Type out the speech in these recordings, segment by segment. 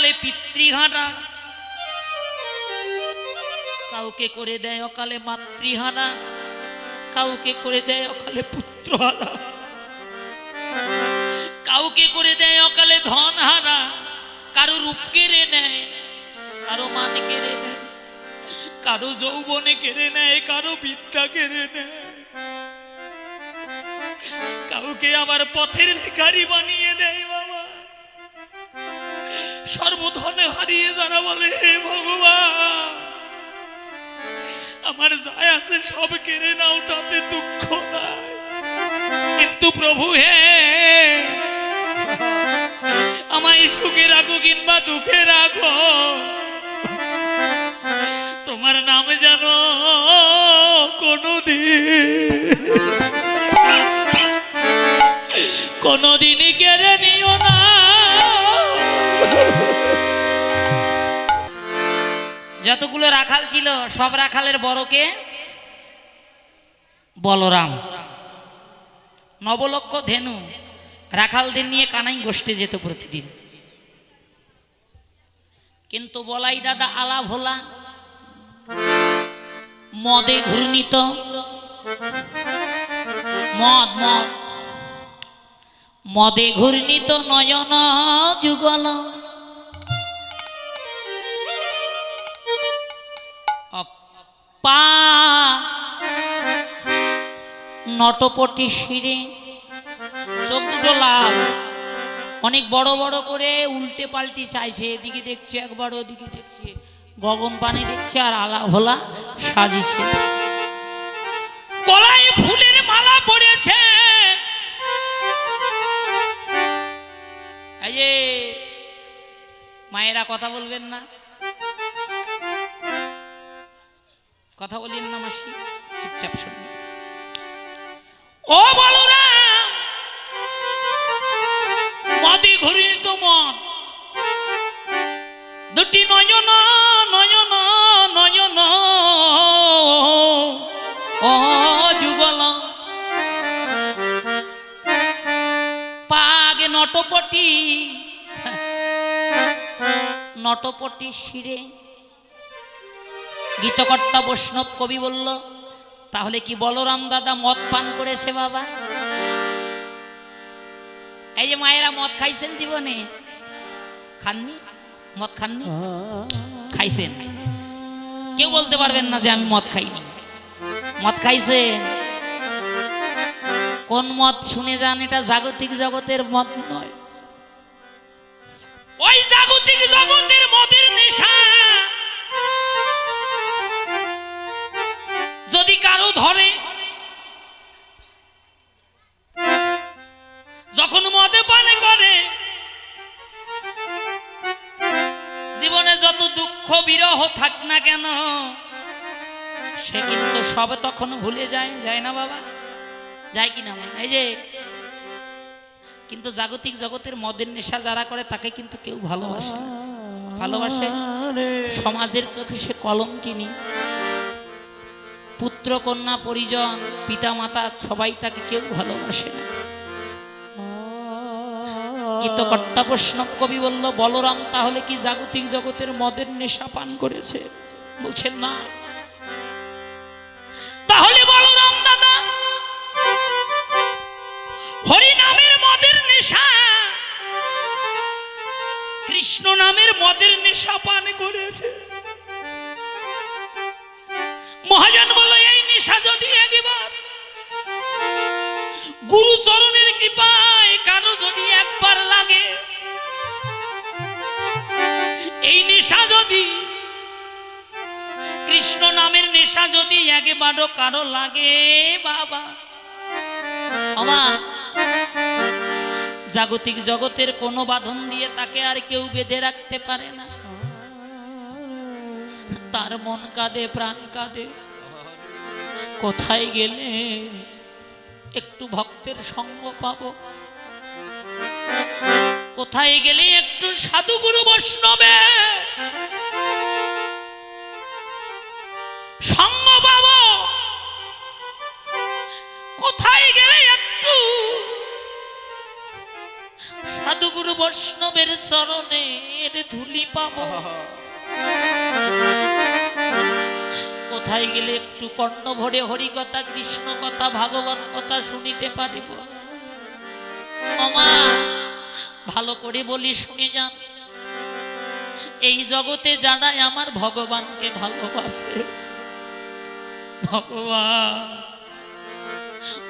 অকালে পিতৃহারা, কাউকে করে দেয় অকালে মাতৃহারা, কাউকে করে দেয় অকালে পুত্রহারা, কাউকে করে দেয় অকালে ধনহারা, কারো রূপ কেড়ে নেয়, কারো মান কেড়ে নেয়, কারো যৌবনে কেড়ে নেয়, কারো বিদ্যা কেড়ে নেয়, কাউকে আবার পথের ভিখারি বানিয়ে দেয়। বাবা, সর্বধনে হারিয়ে যারা বলে হে ভগবান আমার যায় আছে সব কেড়ে নাও, তাতে দুঃখ নাই, কিন্তু প্রভু হে আমায় সুখে রাখো কিংবা দুঃখে রাখো, তোমার নাম জানো কোনদিনই কেড়ে নিও না। যতগুলো রাখাল ছিল সব রাখালের বড়কে বলরাম। নবলক্ষ ধেনু রাখালদের নিয়ে কানাই গোষ্ঠে যেত প্রতিদিন, কিন্তু বলাই দাদা আলা ভোলা মদে ঘূর্ণিত, মদ মদ মদে ঘূর্ণিত নয়ন যুগল, পা নটপটি শিরে, চোখ দুটো লাল, অনেক বড় বড় করে উল্টে পাল্টি চাইছে, এদিকে দেখছে একবার ওদিকে দেখছে, গগন পানি দেখছে, আর আলা ভোলা সাজিছে, গলায় ফুলের মালা পড়েছে। এই যে মায়েরা কথা বলবেন না, কথা বলেন না মাসি, চুপচাপ শুনুন। ও বলরাম, মদে ঘূর্ণিত মদ, দুটি নয়ন নয়ন নয়ন ও যুগল, পাগে নটপটি নটপটি শিরে। গীতকর্তা বৈষ্ণব কবি বলল, তাহলে কি বলরাম দাদা মদ পান করেছে? বাবা, এই যে মায়েরা মদ খাইছেন জীবনে? খাননি? মদ খাননি? খাইছেন? কেউ বলতে পারবেন না যে আমি মদ খাইনি। মদ খাইছেন। কোন মদ শুনে যান, এটা জাগতিক জগতের মদ নয়, ওই জাগতিক জগতের মদের নেশা যদি কারো ধরে, যখন মদে পান করে, জীবনে যত দুঃখ বিরহ থাক না কেন সে কিন্তু সব তখন ভুলে যায়, যায় না বাবা? যায় কি না? এই যে, কিন্তু জাগতিক জগতের মদের নেশা যারা করে তাকে কিন্তু কেউ ভালোবাসে না। ভালোবাসে সমাজের চোখে সে কলঙ্কিনী, পুত্র কন্যা পরিজন পিতা মাতা সবাই তাকে কেউ ভালোবাসে না। গীতকর্তা বৈষ্ণব কবি বলল, বলরাম তাহলে কি জাগতিক জগতের মদের নেশা পান করেছে? বলছেন না। তাহলে বলরাম দাদা হরি নামের মদের নেশা, কৃষ্ণ নামের মদের নেশা পান করেছে। মহাজন বলল, এই নেশা যদি একবার গুরু চরণের কৃপায় কারো যদি একবার লাগে, এই নেশা যদি কৃষ্ণ নামের নেশা যদি একবারও কারো লাগে, বাবা আমার জাগতিক জগতের কোনো বাঁধন দিয়ে তাকে আর কেউ বেঁধে রাখতে পারে না। তার মন কাঁদে, প্রাণ কাঁদে, কোথায় গেলে একটু ভক্তের সঙ্গ পাবো, কোথায় গেলে একটু সাধুগুরু বৈষ্ণবে সঙ্গ পাবো, কোথায় গেলে একটু সাধু গুরু বৈষ্ণবের চরণের ধুলি পাবো, কোথায় গেলে একটু কর্ণ ভরে হরি কথা, কৃষ্ণ কথা, ভাগবত কথা শুনিতে পারিব। মামা ভালো করে বলি শুনে যান, এই জগতে যারাই আমার ভগবানকে ভালোবাসে, ভগবান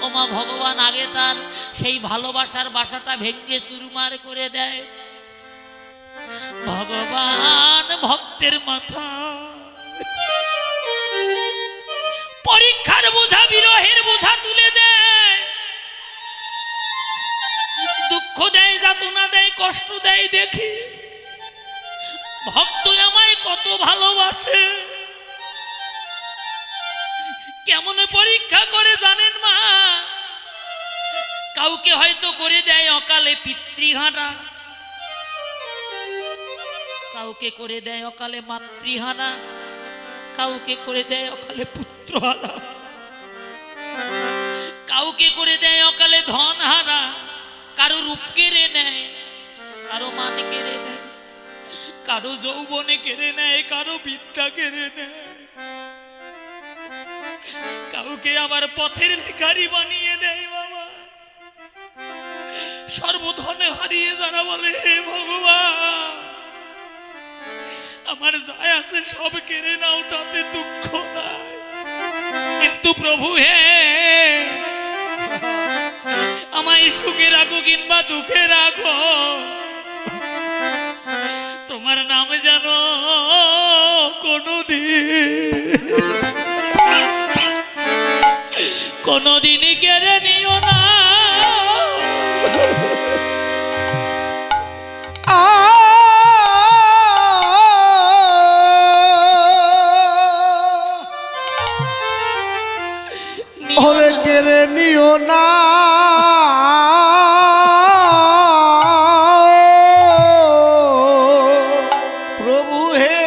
ওমা ভগবান আগে তার সেই ভালোবাসার বাসাটা ভেঙে চুরমার করে দেয়। ভগবান ভক্তের মাথা পরীক্ষার বোঝা, বিরহের বোঝা তুলে দেয়, দুঃখ দেয়, যাতনা দেয়, কষ্ট দেয়। দেখি ভক্ত আমায় কত ভালোবাসে, কেমন পরীক্ষা করে জানেন মা? কাউকে হয়তো করে দেয় অকালে পিতৃহারা, কাউকে করে দেয় অকালে মাতৃহারা, কাউকে করে দেয় অকালে পুত্রহারা, কাউকে করে দেয় অকালে ধনহারা। কারো রূপ কেড়ে নেয়, কারো মান কেড়ে নেয়, কারো যৌবনে কেড়ে নেয়, কারো বিদ্যা কেড়ে নেয়, কাউকে আবার পথের ভিখারি বানিয়ে দেয়। বাবা সর্বধনে হারিয়ে যারা বলে হে ভগবান আমার যায় আছে সব কেড়ে নাও, তাতে দুঃখ নাই, কিন্তু প্রভু হে আমায় সুখে রাখো কিংবা দুঃখে রাখো, তোমার নাম যেন কোনদিনই কেড়ে নিও না। ওরে কেড়ে নিও না, প্রভু হে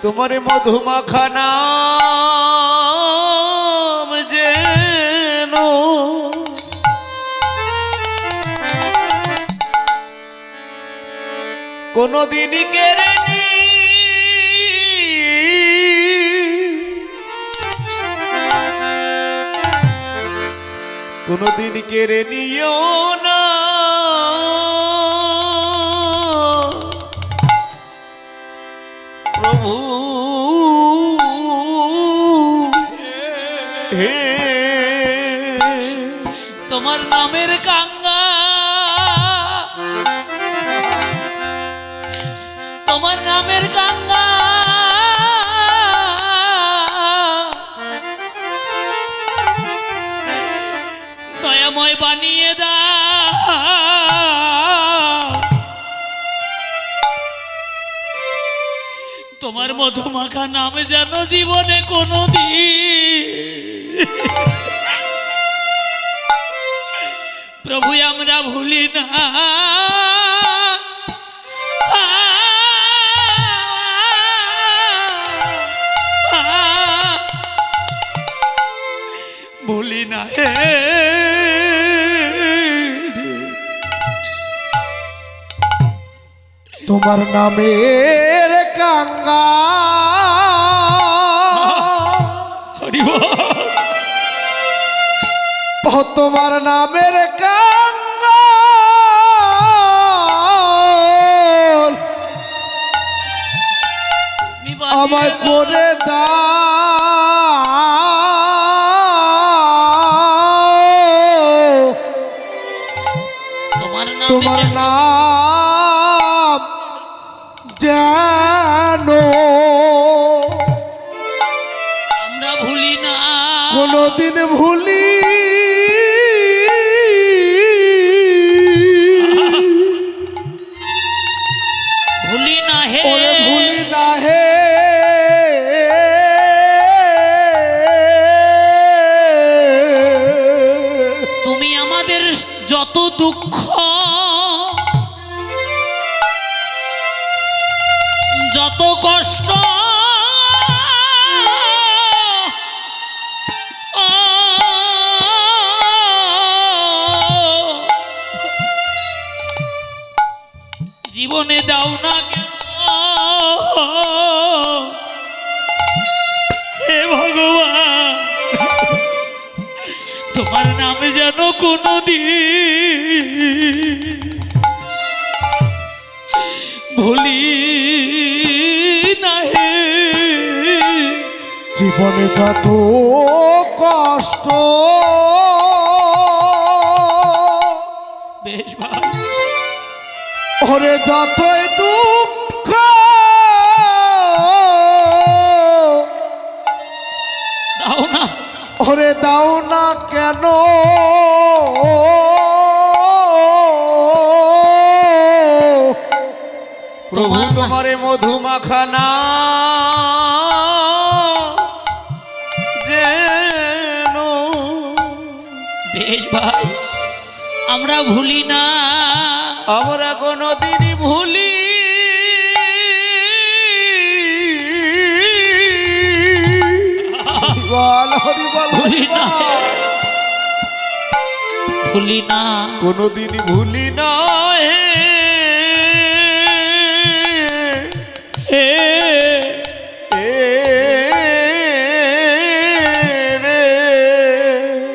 তোমার মধুমাখা নাম যেন কোনদিনই কেড়ে নি, কোনদিন কেড়ে নিও না, প্রভু হে তোমার নামের কাঙ্গা, তোমার নামের গঙ্গা দয়াময় বানিয়ে দাও। তোমার মধুমাখা নাম যেন জীবনে কোনদিন প্রভু আমরা ভুলি না। ভুলি না হে তোমার নামের কাঙ্গা, ও তোমার নামের কাঙ্গা আমায় করে দাও, তোমার নাম জানো আমরা ভুলি না, কোনদিন ভুলি ভুলি না হে, ভুলি না হে তুমি আমাদের যত দুঃখ যত কষ্ট জীবনে দাও না কেন হে ভগবান, তোমার নামে যেন কোনোদিন ভুলি না হে। জীবনে যত কষ্ট বেশ ভাই, ওরে যতই দুঃখ দাও না, ওরে দাও না কেন, প্রভু তোমারে মধুমাখানা যেন বেশ ভাই, আমরা ভুলি না, আমরা কোনোদিনই ভুলি বল হরি বল ভুলি না, ভুলি না, কোনোদিনই ভুলি না হে রে।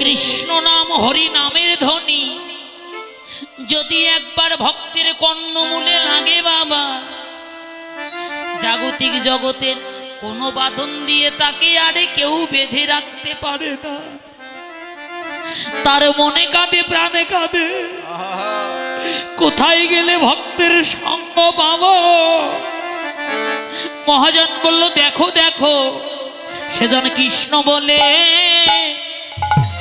কৃষ্ণ নাম হরি নামের ধ্বনি যদি একবার ভক্তের কর্ণমূলে লাগে বাবা, জাগতিক জগতের কোনো বাঁধন দিয়ে তাকে আরে কেউ বেঁধে রাখতে পারে না। তার মনে কাঁদে প্রাণে কাঁদে, কোথায় গেলে ভক্তের সঙ্গ পাবো। মহাজন বলল দেখো দেখো, সেজন কৃষ্ণ বলে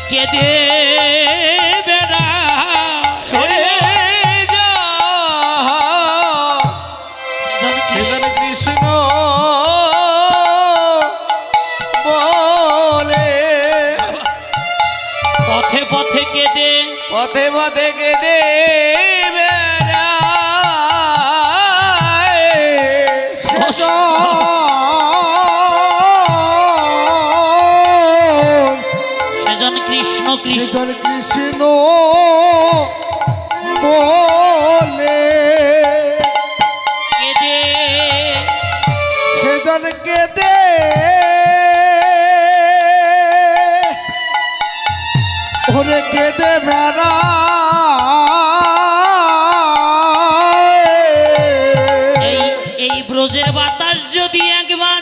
কেঁদে বেড়ায়। কৃষ্ণ বলে পথে পথে কেঁদে, পথে পথে কেঁদে বেড়ায়। সেজন কৃষ্ণ কৃষ্ণ কৃষ্ণ বলে কেঁদে, সেজন কেঁদে ওরে কেঁদে বেড়া এই ব্রজের বাতাস যদি একবার,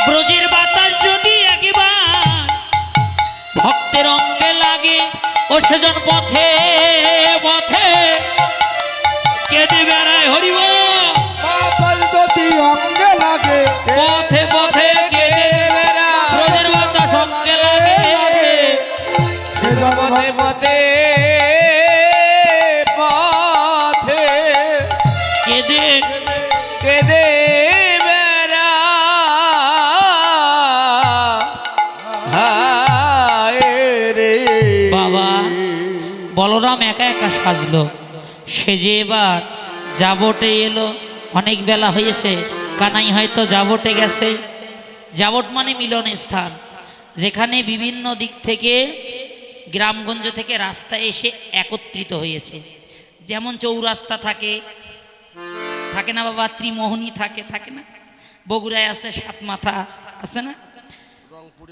ব্রজের বাতাস যদি একবার ভক্তের অঙ্গে লাগে, ও সেজন পথে পথে কেঁদে বেড়ায়। হরিব যদি অঙ্গে লাগে পথে পথে কেঁদে বেড়ায়, ব্রজের বাতাস অঙ্গে লাগে, পথে পথে পথে কেঁদে কেঁদে বেড়ায় রে। বাবা বলরাম একা একা সাজলো, সেজে এবার জাবটে এলো। অনেক বেলা হয়েছে, কানাই হয়তো জাবটে গেছে। জাবট মানে মিলন স্থান, যেখানে বিভিন্ন দিক থেকে গ্রামগঞ্জ থেকে রাস্তা এসে একত্রিত হয়েছে। যেমন চৌরাস্তা থাকে, থাকে না বাবা, ত্রিমোহনী থাকে, থাকে না, বগুড়ায় আছে সাত মাথা, আছে না।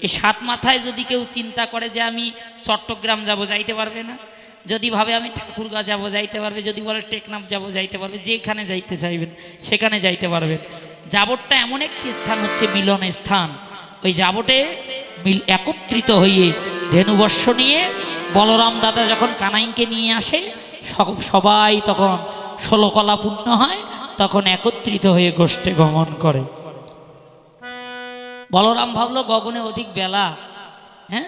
এই সাত মাথায় যদি কেউ চিন্তা করে যে আমি চট্টগ্রাম যাব, যাইতে পারবে না। যদি ভাবে আমি ঠাকুরগাঁ যাব, যাইতে পারবে। যদি বলে টেকনাফ যাব, যাইতে পারবে। যেখানে যাইতে চাইবেন সেখানে যাইতে পারবেন। জাবটটা এমন একটি স্থান, হচ্ছে মিলন স্থান। ওই জাবটে একত্রিত হয়ে ধেনুবর্ষ নিয়ে বলরাম দাদা যখন কানাইকে নিয়ে আসে, সবাই তখন 16 কলা পূর্ণ হয়, তখন একত্রিত হয়ে গোষ্ঠে গমন করে। বলরাম ভাবলো গগনে অধিক বেলা, হ্যাঁ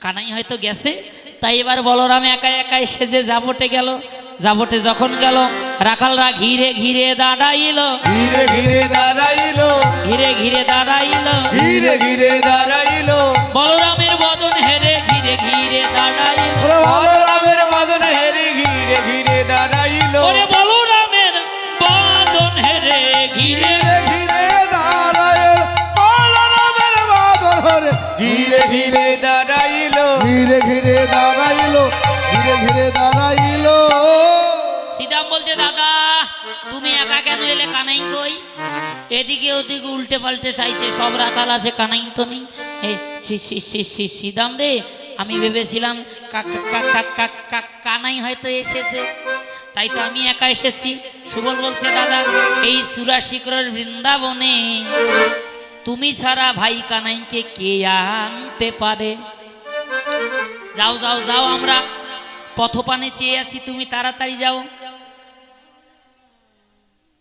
কানাই হয়তো গেছে, তাই এবার বলরাম একা একাই সেজে জাবটে গেল। জাবটে যখন গেল, রাখালরা ঘিরে ঘিরে দাঁড়াইল, ঘিরে ঘিরে দাঁড়াইল, ঘিরে ঘিরে দাঁড়াইল, ঘিরে ঘিরে দাঁড়াইল, বলরামের বদন হেরে ঘিরে ঘিরে দাঁড়াইল। বলরামের বদন হেরে ঘিরে ঘিরে দাঁড়াইল, ওরে বলরামের বদন হেরে ঘিরে ঘিরে দাঁড়ায় বলরামের বাদরে ঘিরে ঘিরে দাঁড়াইল, ঘিরে ঘিরে দাঁড়াইলো, ঘিরে ঘিরে দাঁড়াইলো। শ্রীদাম বলছে দাদা তুমি একা কেন এলে? কানাই কই? এদিকে ওদিকে উল্টে পাল্টে চাইছে, সব রাখাল আছে, কানাই তো নেই। সিদাম দে, আমি ভেবেছিলাম কানাই হয়তো এসেছে, তাই তো আমি একা এসেছি। সুবল বলছে দাদা, এই চুরাশিকরর বৃন্দাবনে তুমি ছাড়া ভাই কানাইকে কে আনতে পারে? যাও যাও যাও, আমরা পথপানে চেয়ে আছি, তুমি তাড়াতাড়ি যাও,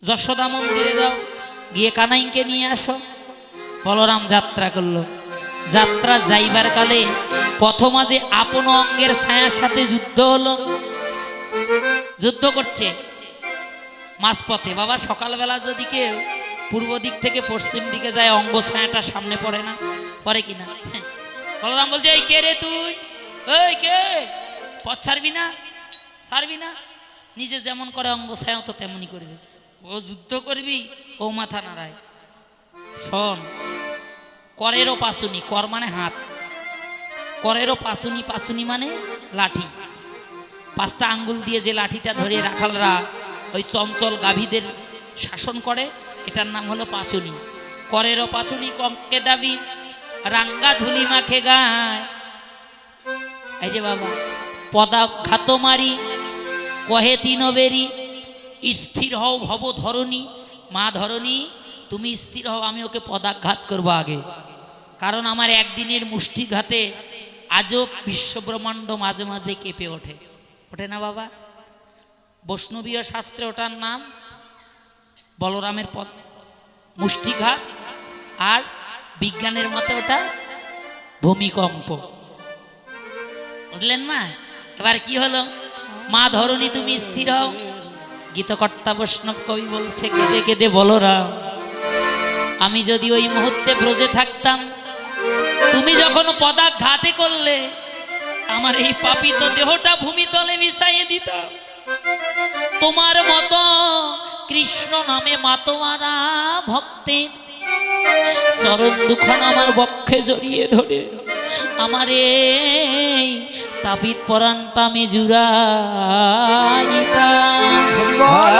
যশোদা মন্দিরে যাও, গিয়ে কানাইকে নিয়ে আসো। বলরাম যাত্রা করলো। যাত্রা যাইবার কালে পথমাঝে আপন অঙ্গের ছায়ার সাথে যুদ্ধ হলো। যুদ্ধ করছে মাঝপথে। বাবা, সকালবেলা যদি কেউ পূর্ব দিক থেকে পশ্চিম দিকে যায়, অঙ্গ ছায়াটা সামনে পড়ে না? পড়ে কিনা? বলরাম বলছে, এই কে রে তুই? এই কে? পথ ছাড়বি না? ছাড়বি না? নিজে যেমন করে অঙ্গ ছায়া তো তেমনই করবে। ও যুদ্ধ করবি, ও মাথা নাড়ায়। শোন, করেরও পাশুনি, কর মানে হাত, করেরও পাশুনি, পাশুনি মানে লাঠি। 5টা আঙ্গুল দিয়ে যে লাঠিটা ধরে রাখালরা ওই চঞ্চল গাভীদের শাসন করে, এটার নাম হলো পাচুনি। করেরও পাচুনি কঙ্কে দাবি, রাঙ্গা ধুলি মাখে গায়। এই যে বাবা, পদাঘাত মারি কহে তিনবেরি, স্থির হও ভব ধরণী। মা ধরণী, তুমি স্থির হও, আমি ওকে পদাঘাত করবো আগে। কারণ আমার একদিনের মুষ্টিঘাতে আজও বিশ্বব্রহ্মাণ্ড মাঝে মাঝে কেঁপে ওঠে। ওঠে না বাবা? বৈষ্ণবীয় শাস্ত্রে ওটার নাম বলরামের পদ মুষ্টিঘাত, আর বিজ্ঞানের মতে ওটা ভূমিকম্প। বুঝলেন মা? এবার কি হলো? মা ধরণী তুমি স্থির হও। গীতকর্তা বৈষ্ণব কবি বলছে, কেঁদে কেঁদে বলরাম, আমি যদি ওই মুহূর্তে ব্রজে থাকতাম, তুমি যখন পদাঘাতে করলে, আমার এই পাপিত দেহটা ভূমিতলে মিশাইয়ে দিতাম। তোমার মতো কৃষ্ণ নামে মাতোয়ারা ভক্তের চরণ দুখান আমার বক্ষে জড়িয়ে ধরে আমার এই তাপিত পরাণটা আমি জুড়াইতাম। বল